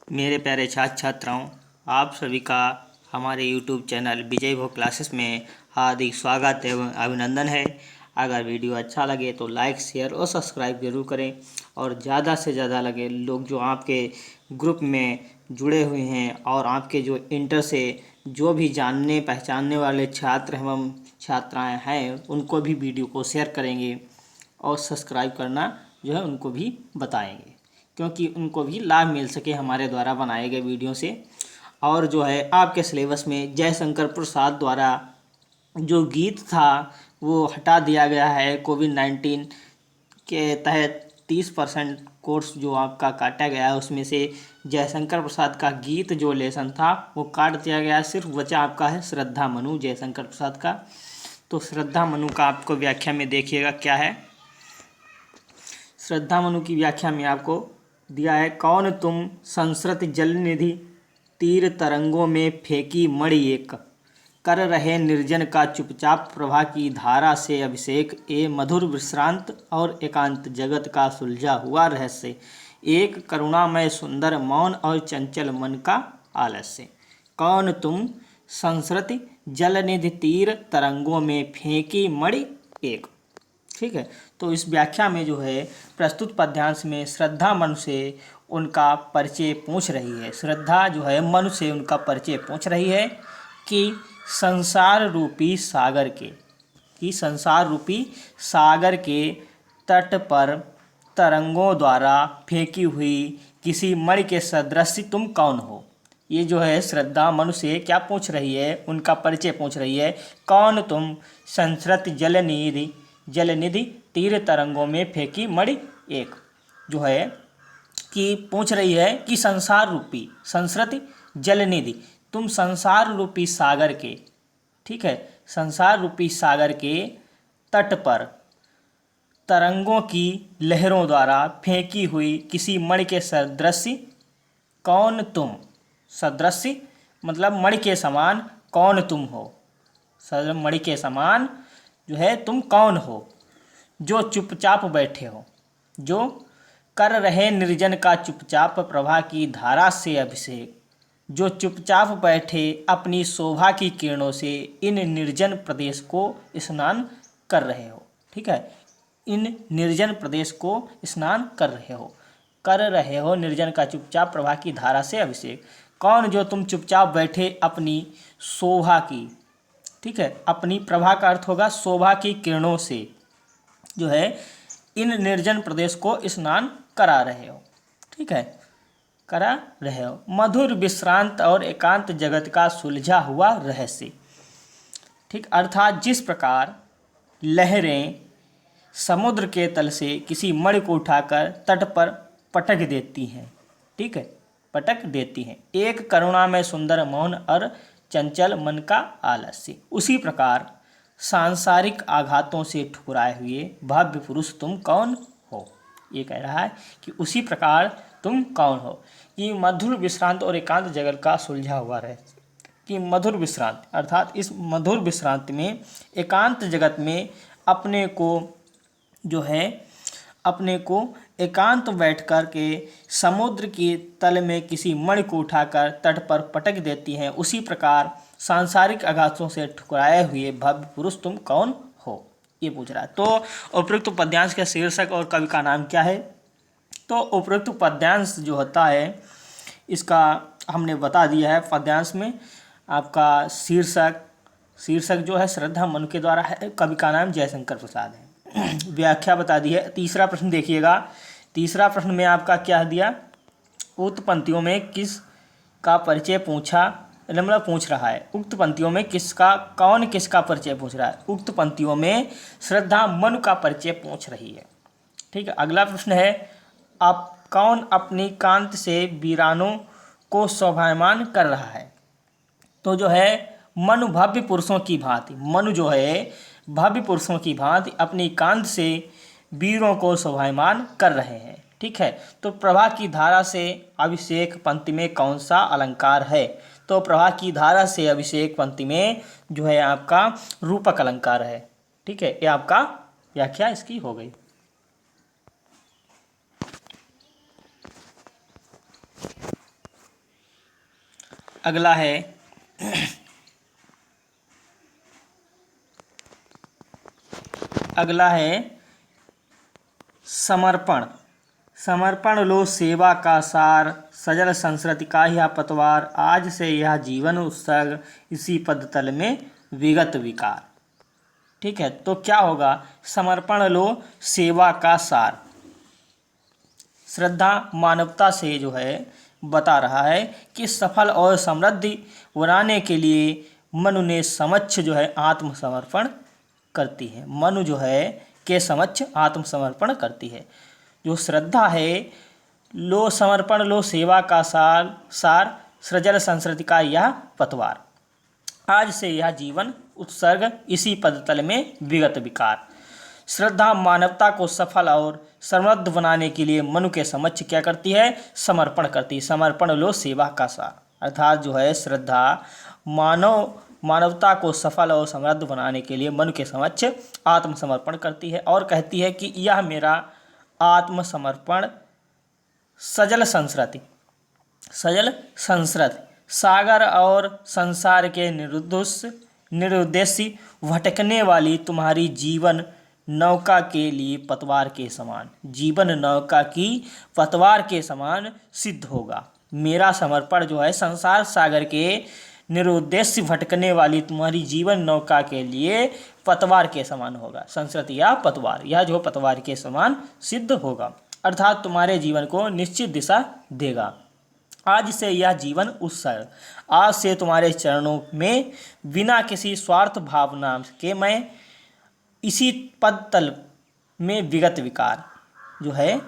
मेरे प्यारे छात्र छात्राओं, आप सभी का हमारे YouTube चैनल विजय भोग क्लासेस में हार्दिक स्वागत एवं अभिनंदन है। अगर वीडियो अच्छा लगे तो लाइक शेयर और सब्सक्राइब जरूर करें और ज़्यादा से ज़्यादा लगे लोग जो आपके ग्रुप में जुड़े हुए हैं और आपके जो इंटर से जो भी जानने पहचानने वाले छात्र एवं छात्राएँ हैं उनको भी वीडियो को शेयर करेंगे और सब्सक्राइब करना जो है उनको भी बताएंगे, क्योंकि उनको भी लाभ मिल सके हमारे द्वारा बनाए गए वीडियो से। और जो है आपके सिलेबस में जयशंकर प्रसाद द्वारा जो गीत था वो हटा दिया गया है। कोविड-19 के तहत 30% कोर्स जो आपका काटा गया है उसमें से जयशंकर प्रसाद का गीत जो लेसन था वो काट दिया गया है। सिर्फ बचा आपका है श्रद्धा मनु जयशंकर प्रसाद का। तो श्रद्धा मनु का आपको व्याख्या में देखिएगा क्या है। श्रद्धा मनु की व्याख्या में आपको दिया है, कौन तुम संस्कृत जल निधि तीर तरंगों में फेंकी मणि एक, कर रहे निर्जन का चुपचाप प्रभा की धारा से अभिषेक, ए मधुर विश्रांत और एकांत जगत का सुलझा हुआ रहस्य, एक करुणामय सुंदर मौन और चंचल मन का आलस्य। कौन तुम संस्कृति जल निधि तीर तरंगों में फेंकी मणि एक। ठीक है, तो इस व्याख्या में जो है प्रस्तुत पद्यांश में श्रद्धा मनु से उनका परिचय पूछ रही है। श्रद्धा जो है मनु से उनका परिचय पूछ रही है कि संसार रूपी सागर के तट पर तरंगों द्वारा फेंकी हुई किसी मणि के सदृश तुम कौन हो। ये जो है श्रद्धा मनु से क्या पूछ रही है, उनका परिचय पूछ रही है। कौन तुम संस्कृत जलनिधि तीर तरंगों में फेंकी मणि एक, जो है कि पूछ रही है कि संस्कृति जलनिधि तुम संसार रूपी सागर के, ठीक है, संसार रूपी सागर के तट पर तरंगों की लहरों द्वारा फेंकी हुई किसी मणि के सदृश कौन तुम। सदृश मतलब मणि के समान कौन तुम हो। मणि के समान जो है तुम कौन हो, जो चुपचाप बैठे हो, जो कर रहे निर्जन का चुपचाप प्रभा की धारा से अभिषेक, जो चुपचाप बैठे अपनी शोभा की किरणों से इन निर्जन प्रदेश को स्नान कर रहे हो। ठीक है, इन निर्जन प्रदेश को स्नान कर रहे हो निर्जन का चुपचाप प्रभा की धारा से अभिषेक। कौन जो तुम चुपचाप बैठे अपनी शोभा की, ठीक है, अपनी प्रभा का अर्थ होगा शोभा की किरणों से जो है इन निर्जन प्रदेश को स्नान करा रहे हो। ठीक है, करा रहे हो। मधुर विश्रांत और एकांत जगत का सुलझा हुआ रहस्य। ठीक, अर्थात जिस प्रकार लहरें समुद्र के तल से किसी मणि को उठाकर तट पर पटक देती हैं, ठीक है, पटक देती हैं, एक करुणा में सुंदर मौन और चंचल मन का आलस्य, उसी प्रकार सांसारिक आघातों से ठुकराए हुए भव्य पुरुष तुम कौन हो। ये कह रहा है कि उसी प्रकार तुम कौन हो। कि मधुर विश्रांत और एकांत जगत का सुलझा हुआ रहे, कि मधुर विश्रांत अर्थात इस मधुर विश्रांति में एकांत जगत में अपने को जो है अपने को एकांत बैठ कर के समुद्र के तल में किसी मणि को उठाकर तट पर पटक देती हैं, उसी प्रकार सांसारिक आघातों से ठुकराए हुए भव्य पुरुष तुम कौन हो, ये पूछ रहा है। तो उपरोक्त पद्यांश का शीर्षक और कवि का नाम क्या है। तो उपरोक्त पद्यांश जो होता है इसका हमने बता दिया है। पद्यांश में आपका शीर्षक जो है श्रद्धा मनु के द्वारा है, कवि का नाम जयशंकर प्रसाद है। व्याख्या बता दी है। तीसरा प्रश्न देखिएगा। तीसरा प्रश्न में आपका क्या दिया, उक्त पंक्तियों में किस का परिचय पूछ रहा है। उक्त पंक्तियों में कौन किसका परिचय पूछ रहा है। उक्त पंक्तियों में श्रद्धा मनु का परिचय पूछ रही है। ठीक है, अगला प्रश्न है, आप कौन अपनी कांत से वीरानों को शोभायमान कर रहा है। तो जो है मनु भव्य पुरुषों की भांति, मनु जो है भव्य पुरुषों की भांति अपनी कांत से वीरों को शोभायमान कर रहे हैं। ठीक है, तो प्रभा की धारा से अभिषेक पंक्ति में कौन सा अलंकार है। तो प्रभा की धारा से अभिषेक पंक्ति में जो है आपका रूपक अलंकार है। ठीक है, ये आपका व्याख्या इसकी हो गई। अगला है समर्पण। समर्पण लो सेवा का सार, सजल संस्कृति का यह पतवार, आज से यह जीवन उत्सर्ग, इसी पद तल में विगत विकार। ठीक है, तो क्या होगा? समर्पण लो सेवा का सार। श्रद्धा मानवता से जो है बता रहा है कि सफल और समृद्धि बनाने के लिए मनु ने समक्ष जो है आत्मसमर्पण करती है। मनु जो है के समक्ष आत्मसमर्पण करती है। जो श्रद्धा है, लो समर्पण लो सेवा का सार, सृजल संस्कृति का यह पतवार, आज से यह जीवन उत्सर्ग, इसी पदतल में विगत विकार। श्रद्धा मानवता को सफल और समृद्ध बनाने के लिए मनु के समक्ष क्या करती है? समर्पण करती है। समर्पण लो सेवा का सार, अर्थात जो है श्रद्धा मानवता को सफल और समृद्ध बनाने के लिए मनु के समक्ष आत्मसमर्पण करती है और कहती है कि यह मेरा आत्मसमर्पण सजल संस्कृति सागर और संसार के निरुद्देश्य भटकने वाली तुम्हारी जीवन नौका के लिए पतवार के समान, जीवन नौका की पतवार के समान सिद्ध होगा। मेरा समर्पण जो है संसार सागर के निरुद्देश्य भटकने वाली तुम्हारी जीवन नौका के लिए पतवार के समान होगा। संस्कृति या पतवार, यह जो पतवार के समान सिद्ध होगा, अर्थात तुम्हारे जीवन को निश्चित दिशा देगा। आज से यह जीवन उत्सर्ग, आज से तुम्हारे चरणों में बिना किसी स्वार्थ भावना के मैं, इसी पद तल में विगत विकार, जो है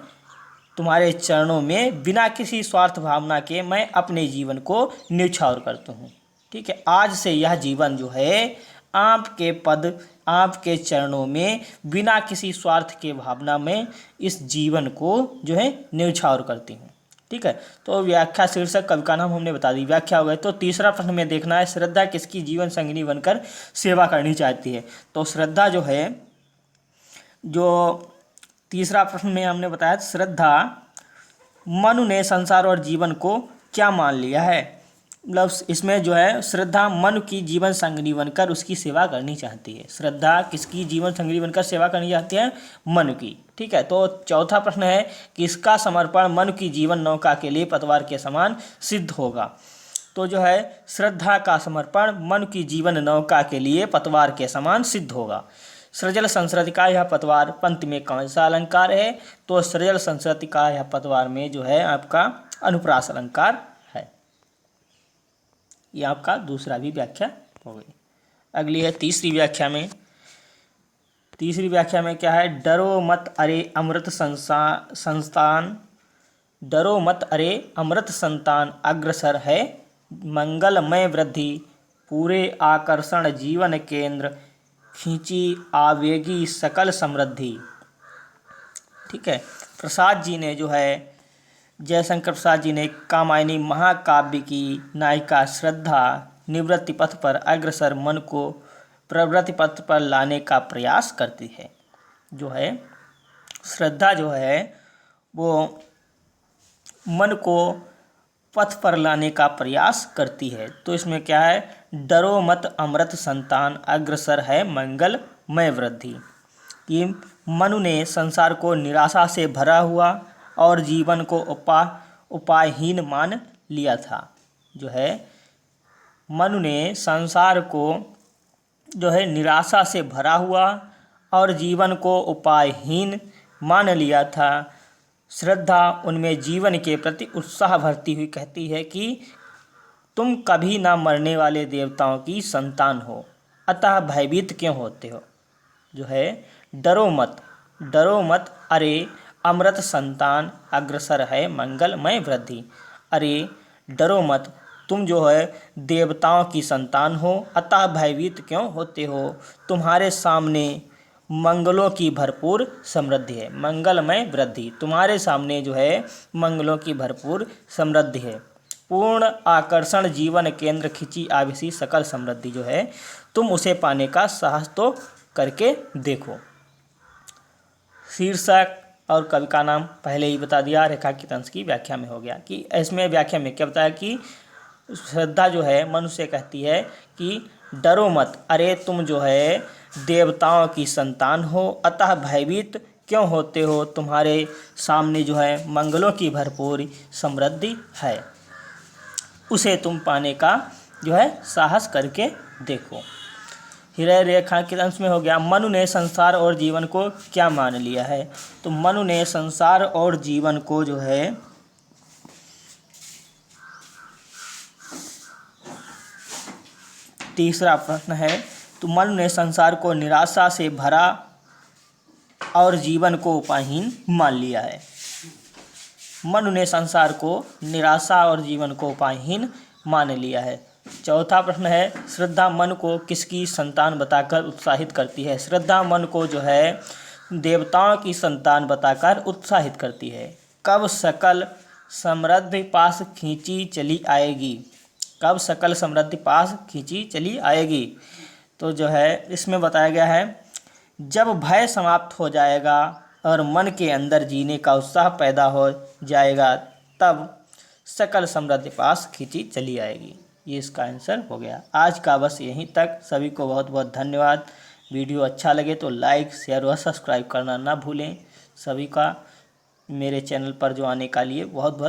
तुम्हारे चरणों में बिना किसी स्वार्थ भावना के मैं अपने जीवन को न्यौछावर करता हूँ। ठीक है, आज से यह जीवन जो है आपके पद, आपके चरणों में बिना किसी स्वार्थ के भावना में इस जीवन को जो है न्यौछावर करती हूँ। ठीक है, तो व्याख्या शीर्षक कवि का नाम हमने बता दी, व्याख्या हो गई। तो तीसरा प्रश्न में देखना है, श्रद्धा किसकी जीवन संगिनी बनकर सेवा करनी चाहती है? तो श्रद्धा जो है, जो तीसरा प्रश्न में हमने बताया, श्रद्धा मनु ने संसार और जीवन को क्या मान लिया है? मतलब इसमें जो है श्रद्धा मनु की जीवन संगिनी बनकर उसकी सेवा करनी चाहती है। श्रद्धा किसकी जीवन संगिनी बनकर सेवा करनी चाहती है? मनु की। ठीक है, तो चौथा प्रश्न है कि इसका समर्पण मनु की जीवन नौका के लिए पतवार के समान सिद्ध होगा। तो जो है श्रद्धा का समर्पण मनु की जीवन नौका के लिए पतवार के समान सिद्ध होगा। सृजल संस्कृति का यह पतवार पंक्ति में कौन सा अलंकार है? तो सृजल संस्कृति का यह पतवार में जो है आपका अनुप्रास अलंकार है। यह आपका दूसरा भी व्याख्या हो गई। अगली है तीसरी व्याख्या में। तीसरी व्याख्या में क्या है? डरो मत अरे अमृत संतान, डरो मत अरे अमृत संतान, अग्रसर है मंगलमय वृद्धि, पूरे आकर्षण जीवन केंद्र, खींची आवेगी सकल समृद्धि। ठीक है, प्रसाद जी ने जो है, जयशंकर प्रसाद जी ने कामायनी महाकाव्य की नायिका श्रद्धा निवृत्ति पथ पर अग्रसर मन को प्रवृत्ति पथ पर लाने का प्रयास करती है। जो है श्रद्धा जो है वो मन को पथ पर लाने का प्रयास करती है। तो इसमें क्या है? डरो मत अमृत संतान, अग्रसर है मंगलमय वृद्धि। कि मनु ने संसार को निराशा से भरा हुआ और जीवन को उपायहीन मान लिया था। जो है मनु ने संसार को जो है निराशा से भरा हुआ और जीवन को उपायहीन मान लिया था। श्रद्धा उनमें जीवन के प्रति उत्साह भरती हुई कहती है कि तुम कभी ना मरने वाले देवताओं की संतान हो, अतः भयभीत क्यों होते हो? जो है डरो मत अरे अमृत संतान, अग्रसर है मंगलमय वृद्धि। अरे डरो मत, तुम जो है देवताओं की संतान हो, अतः भयभीत क्यों होते हो? तुम्हारे सामने मंगलों की भरपूर समृद्धि है। मंगलमय वृद्धि, तुम्हारे सामने जो है मंगलों की भरपूर समृद्धि है। पूर्ण आकर्षण जीवन केंद्र, खिंची आवेशी सकल समृद्धि, जो है तुम उसे पाने का साहस तो करके देखो। शीर्षक और कवि का नाम पहले ही बता दिया, रेखांकित अंश की व्याख्या में हो गया। कि इसमें व्याख्या में क्या बताया कि श्रद्धा जो है मनुष्य कहती है कि डरो मत, अरे तुम जो है देवताओं की संतान हो, अतः भयभीत क्यों होते हो, तुम्हारे सामने जो है मंगलों की भरपूर समृद्धि है, उसे तुम पाने का जो है साहस करके देखो। हृदय रेखा के अंश में हो गया, मनु ने संसार और जीवन को क्या मान लिया है। तो मनु ने संसार और जीवन को जो है तीसरा प्रश्न है, तो मनु ने संसार को निराशा से भरा और जीवन को उपायहीन मान लिया है। मनु ने संसार को निराशा और जीवन को उपायहीन मान लिया है। चौथा प्रश्न है, श्रद्धा मन को किसकी संतान बताकर उत्साहित करती है। श्रद्धा मन को जो है देवताओं की संतान बताकर उत्साहित करती है। कब सकल समृद्धि पास खींची चली आएगी। कब सकल समृद्धि पास खींची चली आएगी, तो जो है इसमें बताया गया है, जब भय समाप्त हो जाएगा और मन के अंदर जीने का उत्साह पैदा हो जाएगा, तब सकल समृद्धि पास खींची चली आएगी। ये इसका आंसर हो गया। आज का बस यहीं तक। सभी को बहुत बहुत धन्यवाद। वीडियो अच्छा लगे तो लाइक, शेयर व सब्सक्राइब करना ना भूलें। सभी का मेरे चैनल पर जो आने का लिए बहुत बहुत